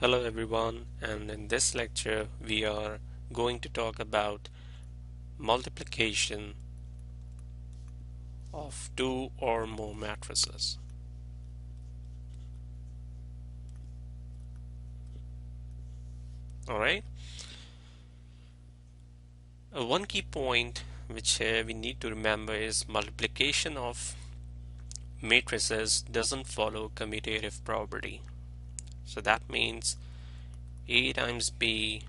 Hello everyone, and in this lecture we are going to talk about multiplication of two or more matrices. Alright, one key point which we need to remember is multiplication of matrices doesn't follow commutative property. So that means A times B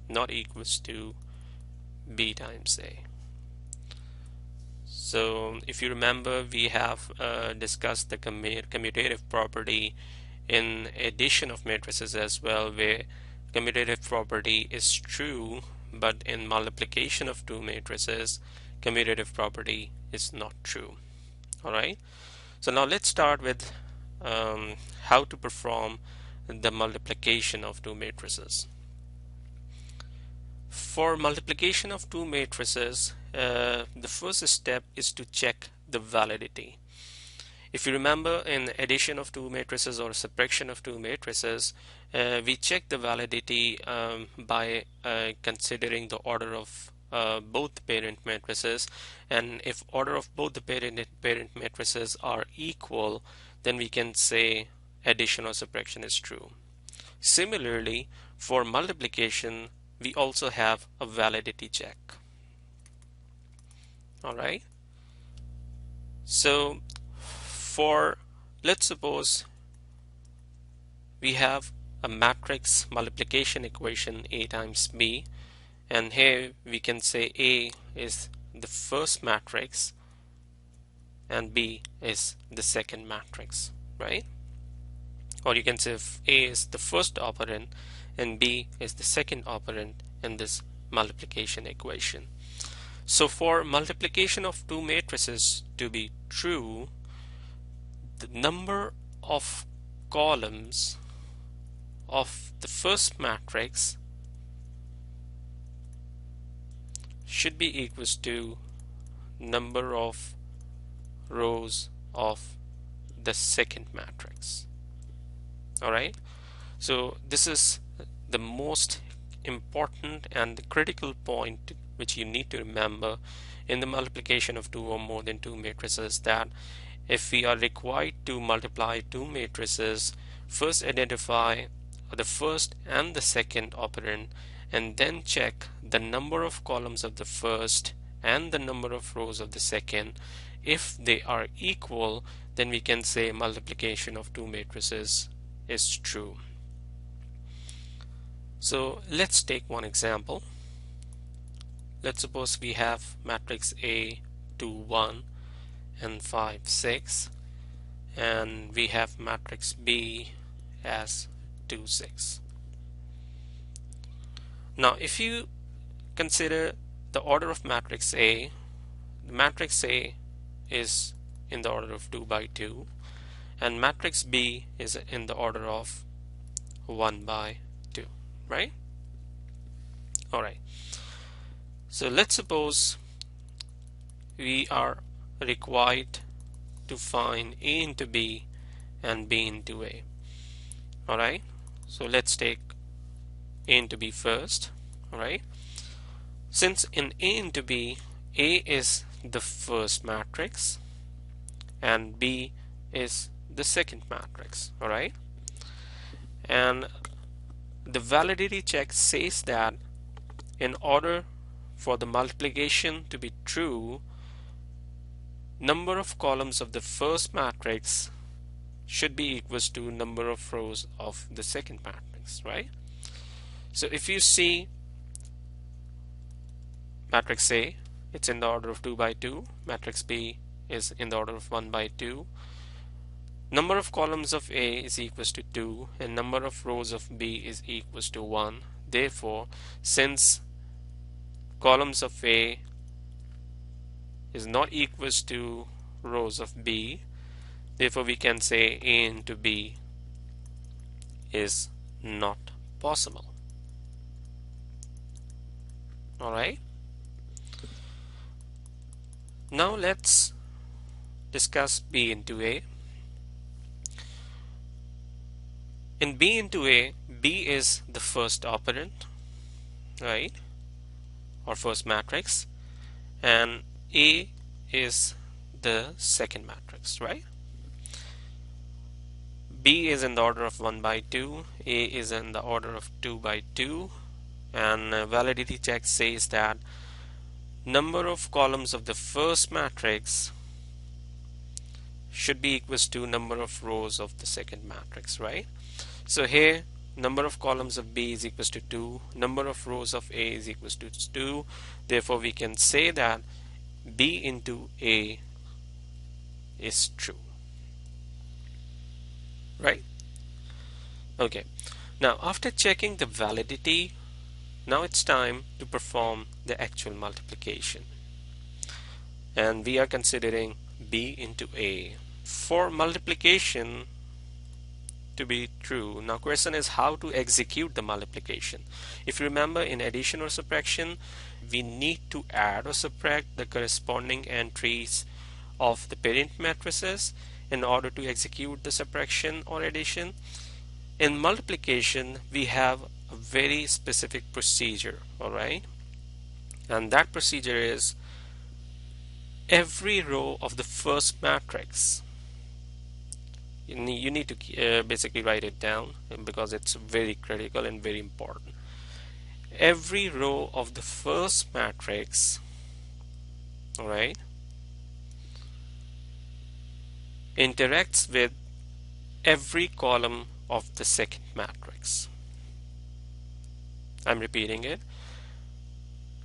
not equals to B times A. So if you remember, we have discussed the commutative property in addition of matrices as well, where commutative property is true, but in multiplication of two matrices, commutative property is not true. Alright, so now let's start with how to perform the multiplication of two matrices. For multiplication of two matrices, the first step is to check the validity. If you remember, in addition of two matrices or subtraction of two matrices, we check the validity by considering the order of both the parent matrices, and if order of both the parent matrices are equal, then we can say addition or subtraction is true. Similarly, for multiplication, we also have a validity check. All right. So let's suppose we have a matrix multiplication equation A times B, and here we can say A is the first matrix and B is the second matrix, right? Or you can say if A is the first operand and B is the second operand in this multiplication equation. So for multiplication of two matrices to be true, the number of columns of the first matrix should be equals to number of rows of the second matrix. Alright, so this is the most important and the critical point which you need to remember in the multiplication of two or more than two matrices, that if we are required to multiply two matrices, first identify the first and the second operand and then check the number of columns of the first and the number of rows of the second. If they are equal, then we can say multiplication of two matrices is true. So let's take one example. Let's suppose we have matrix A 2 1 and 5 6, and we have matrix B as 2 6. Now if you consider the order of matrix A, the matrix A is in the order of 2 by 2 and matrix B is in the order of 1 by 2, right? Alright, so let's suppose we are required to find A into B and B into A. Alright, so let's take A into B first. Alright, since in A into B, A is the first matrix and B is the second matrix. Alright, and the validity check says that in order for the multiplication to be true, number of columns of the first matrix should be equals to number of rows of the second matrix, right? So if you see matrix A, it's in the order of 2 by 2, matrix B is in the order of 1 by 2, number of columns of A is equals to 2 and number of rows of B is equals to 1. Therefore, since columns of A is not equals to rows of B, therefore we can say A into B is not possible. Alright, now let's discuss B into A. In B into A, B is the first operand, right, or first matrix, and A is the second matrix, right? B is in the order of 1 by 2, A is in the order of 2 by 2, and validity check says that number of columns of the first matrix should be equals to number of rows of the second matrix, right? So here number of columns of B is equals to 2, number of rows of A is equals to 2, therefore we can say that B into A is true, right? Okay, now after checking the validity, now it's time to perform the actual multiplication, and we are considering B into A. For multiplication to be true, now question is how to execute the multiplication. If you remember, in addition or subtraction, we need to add or subtract the corresponding entries of the parent matrices in order to execute the subtraction or addition. In multiplication, we have a very specific procedure, alright, and that procedure is every row of the first matrix. You need to basically write it down because it's very critical and very important. Every row of the first matrix, alright, interacts with every column of the second matrix. I'm repeating it.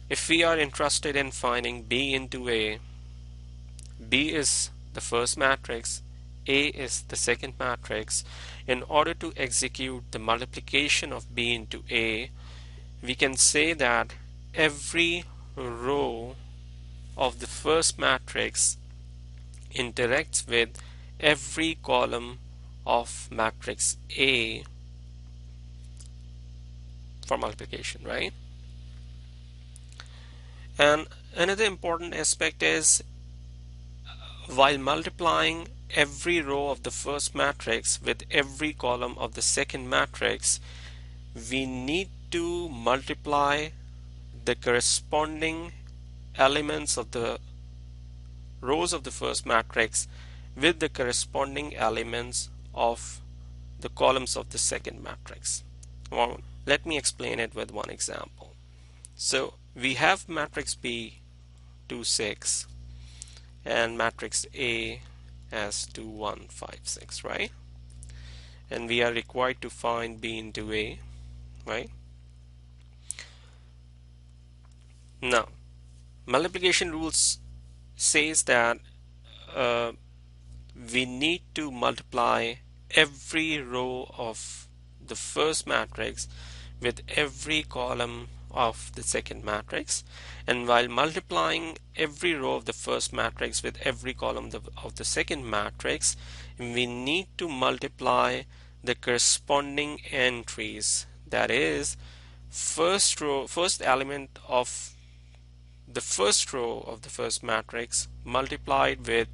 If we are interested in finding B into A, B is the first matrix, A is the second matrix. In order to execute the multiplication of B into A, we can say that every row of the first matrix interacts with every column of matrix A for multiplication, right? And another important aspect is while multiplying every row of the first matrix with every column of the second matrix, we need to multiply the corresponding elements of the rows of the first matrix with the corresponding elements of the columns of the second matrix. Well, let me explain it with one example. So we have matrix B 2 6 and matrix A as 2 1 5 6, right? And we are required to find B into A, right? Now multiplication rules says that we need to multiply every row of the first matrix with every column of the second matrix, and while multiplying every row of the first matrix with every column of the second matrix, we need to multiply the corresponding entries, that is first element of the first row of the first matrix multiplied with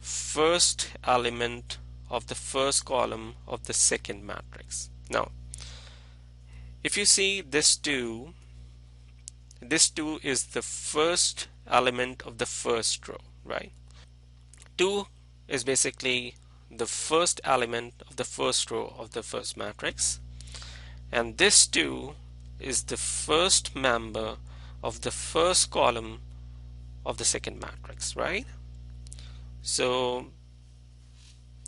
first element of the first column of the second matrix. Now if you see this 2 is the first element of the first row, right? 2 is basically the first element of the first row of the first matrix, and this 2 is the first member of the first column of the second matrix, right? So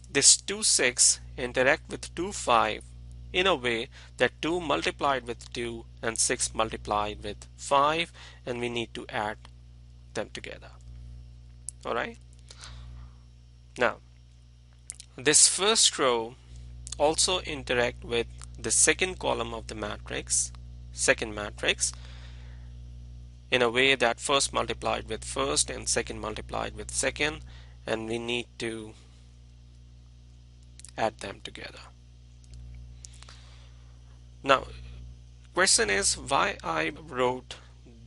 this 2 6 interact with 2 5 in a way that 2 multiplied with 2 and 6 multiplied with 5, and we need to add them together. Alright, now this first row also interact with the second column of the second matrix, in a way that first multiplied with first and second multiplied with second, and we need to add them together. Now question is why I wrote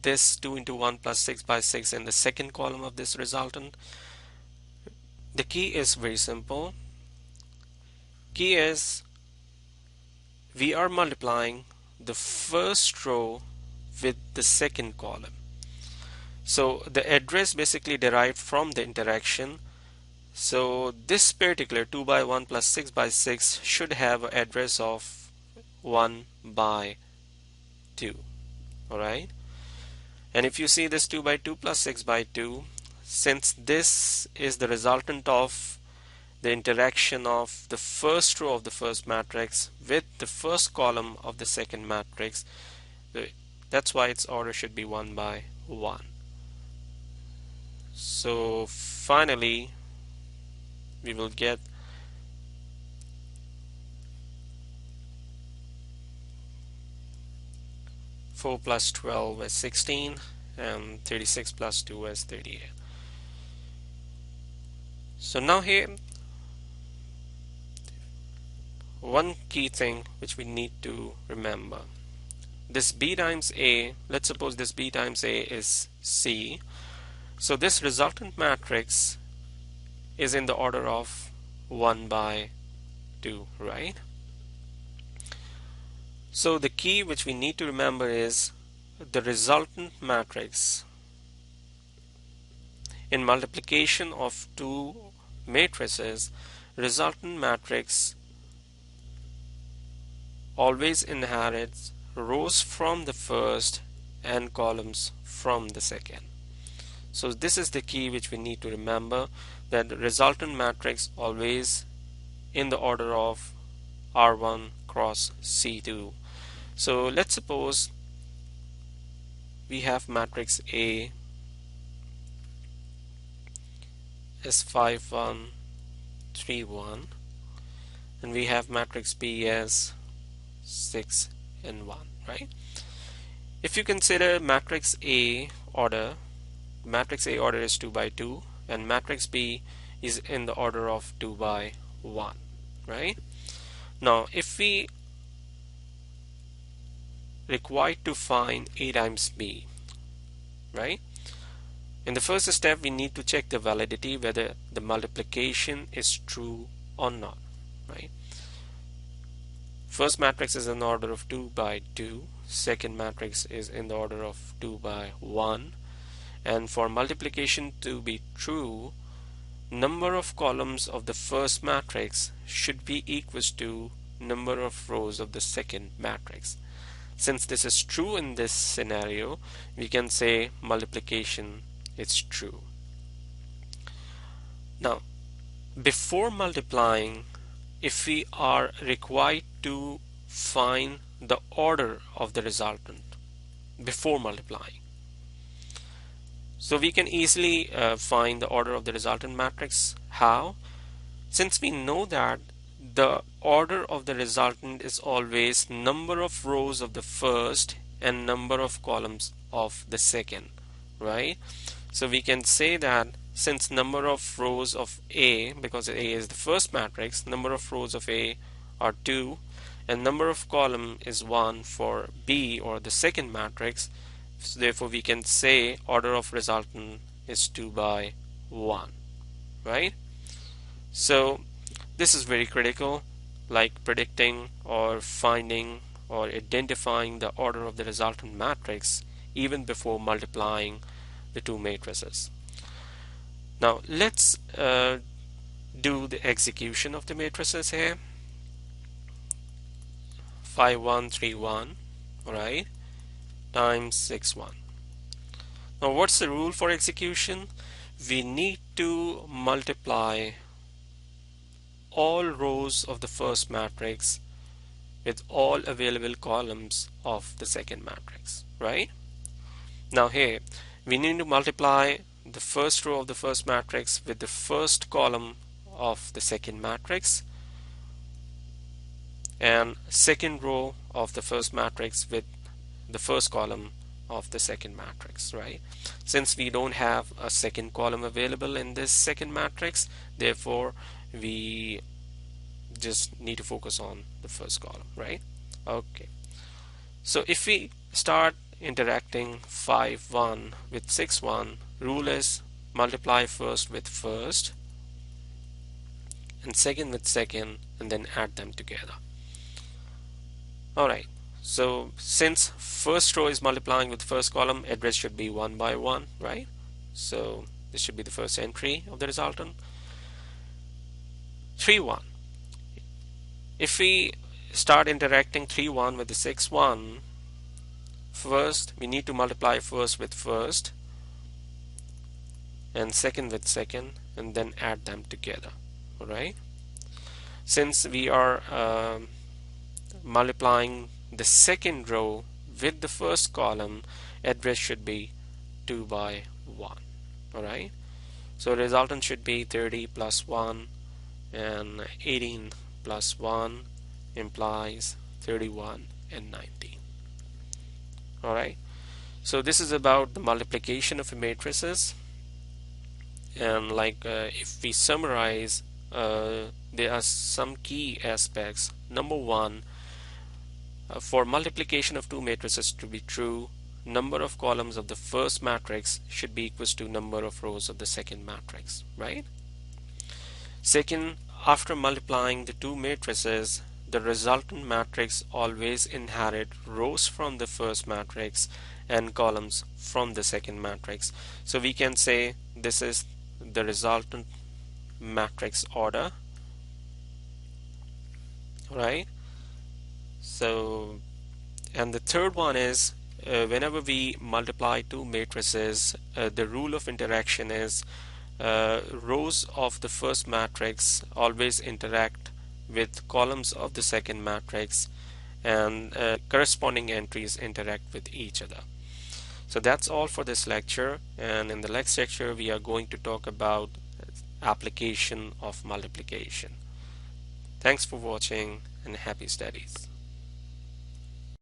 this 2 into 1 plus 6 by 6 in the second column of this resultant. The key is very simple. Key is we are multiplying the first row with the second column. So the address basically derived from the interaction. So this particular 2 by 1 plus 6 by 6 should have an address of 1 by 2. Alright, and if you see this 2 by 2 plus 6 by 2, since this is the resultant of the interaction of the first row of the first matrix with the first column of the second matrix, that's why its order should be 1 by 1. So finally we will get four plus 12 as 16 and 36 plus 2 as 38. So now here one key thing which we need to remember, this b times a, let's suppose this b times a is c, so this resultant matrix is in the order of 1 by 2, right? So the key which we need to remember is the resultant matrix in multiplication of two matrices. Resultant matrix always inherits rows from the first and columns from the second. So this is the key which we need to remember, that the resultant matrix always in the order of R1 cross C2. So let's suppose we have matrix A as 5 1 3 1, and we have matrix B as 6 and 1, right? If you consider matrix A order is 2 by 2 and matrix B is in the order of 2 by 1, right? Now if we require to find A times B, right, in the first step we need to check the validity, whether the multiplication is true or not, right? First matrix is in the order of 2 by 2, second matrix is in the order of 2 by 1, and for multiplication to be true, number of columns of the first matrix should be equals to number of rows of the second matrix. Since this is true in this scenario, we can say multiplication is true. Now before multiplying, if we are required to find the order of the resultant before multiplying, so we can easily find the order of the resultant matrix. How? Since we know that the order of the resultant is always number of rows of the first and number of columns of the second, right? So we can say that since number of rows of A, because A is the first matrix, number of rows of A are 2 and number of column is 1 for B or the second matrix, so therefore we can say order of resultant is 2 by 1, right? So this is very critical, like predicting or finding or identifying the order of the resultant matrix even before multiplying the two matrices. Now let's do the execution of the matrices here. 5 1 3 1, alright, times 6 1. Now what's the rule for execution? We need to multiply all rows of the first matrix with all available columns of the second matrix, right? Now here we need to multiply the first row of the first matrix with the first column of the second matrix and second row of the first matrix with the first column of the second matrix, right? Since we don't have a second column available in this second matrix, therefore we just need to focus on the first column, right? Okay, so if we start interacting 5 1 with 6 1, rule is multiply first with first and second with second and then add them together. Alright, so since first row is multiplying with first column, address should be 1 by 1, right? So this should be the first entry of the resultant. 3 1. If we start interacting 3 1 with the 6 1, first we need to multiply first with first and second with second and then add them together. Alright, since we are multiplying the second row with the first column, address should be 2 by 1. Alright, so resultant should be 30 plus 1, and 18 plus 1 implies 31 and 19. Alright, so this is about the multiplication of matrices. And if we summarize, there are some key aspects. Number one, for multiplication of two matrices to be true, number of columns of the first matrix should be equal to number of rows of the second matrix, right? Second, after multiplying the two matrices, the resultant matrix always inherit rows from the first matrix and columns from the second matrix. So we can say this is the resultant matrix order, right? So, and the third one is whenever we multiply two matrices, the rule of interaction is rows of the first matrix always interact with columns of the second matrix, and corresponding entries interact with each other. So that's all for this lecture, and in the next lecture we are going to talk about application of multiplication. Thanks for watching and happy studies.